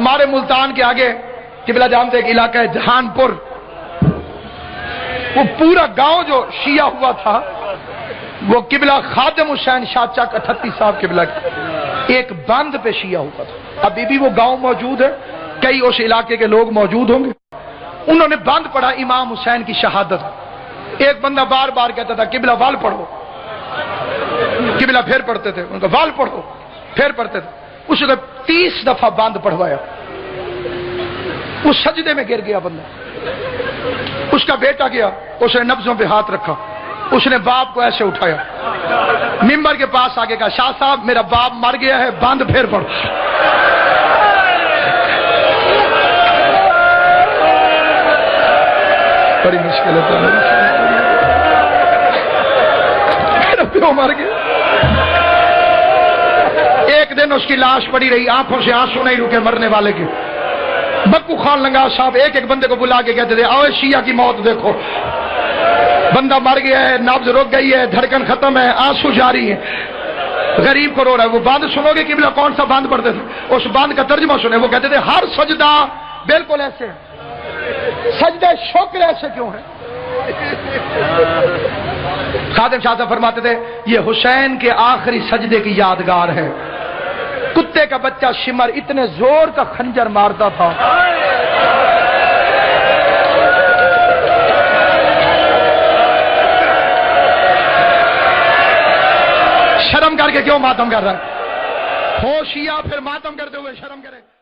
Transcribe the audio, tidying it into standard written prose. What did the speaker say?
ہمارے ملتان کے آگے قبلہ جانتے ایک علاقہ ہے جہان پور، وہ پورا گاؤں جو شیعہ ہوا تھا وہ قبلہ خادم حسین شاہ چک 38 صاحب قبلہ ایک بند پہ شیعہ ہوا تھا۔ ابھی بھی وہ گاؤں موجود ہے، کئی اس علاقے کے لوگ موجود ہوں گے۔ انہوں نے بند پڑھا امام حسین کی شہادت۔ ایک بندہ بار بار کہتا تھا قبلہ وال پڑھو، قبلہ پھر پڑھتے تھے، ان کا وال پڑھو، پھر پڑھتے تھے۔ اس نے 30 دفعہ بند پڑھوایا، وہ سجدے میں گر گیا بندہ۔ اس کا بیٹا گیا، اس نے نبضوں پہ ہاتھ رکھا، اس نے باپ کو ایسے اٹھایا، ممبر کے پاس آگے کہا شاہ صاحب میرا باپ مر گیا ہے، بند پھر پڑھو۔ بڑی مشکل ہے، میرا پیو مر گیا۔ ایک دن اس کی لاش پڑی رہی، آنکھوں سے آنسو نہیں رکے مرنے والے کے۔ بکو خان لنگا صاحب ایک ایک بندے کو بلا کے کہتے تھے آؤ شیعہ کی موت دیکھو، بندہ مر گیا ہے، نبض رک گئی ہے، دھڑکن ختم ہے، آنسو جاری ہے، غریب کو رو رہا ہے۔ وہ بند سنو گے قبلہ کون سا بند پڑھتے تھے؟ اس بند کا ترجمہ سنے، وہ کہتے تھے ہر سجدہ بالکل ایسے ہے، سجدہ شکر ایسے کیوں ہے؟ خادم شاہ صاحب فرماتے تھے یہ حسین کے آخری سجدے کی یادگار ہے۔ کتے کا بچہ شمر اتنے زور کا خنجر مارتا تھا، شرم کر کے کیوں ماتم کر رہا ہے؟ ہوشیار پھر ماتم کرتے ہوئے شرم کرے۔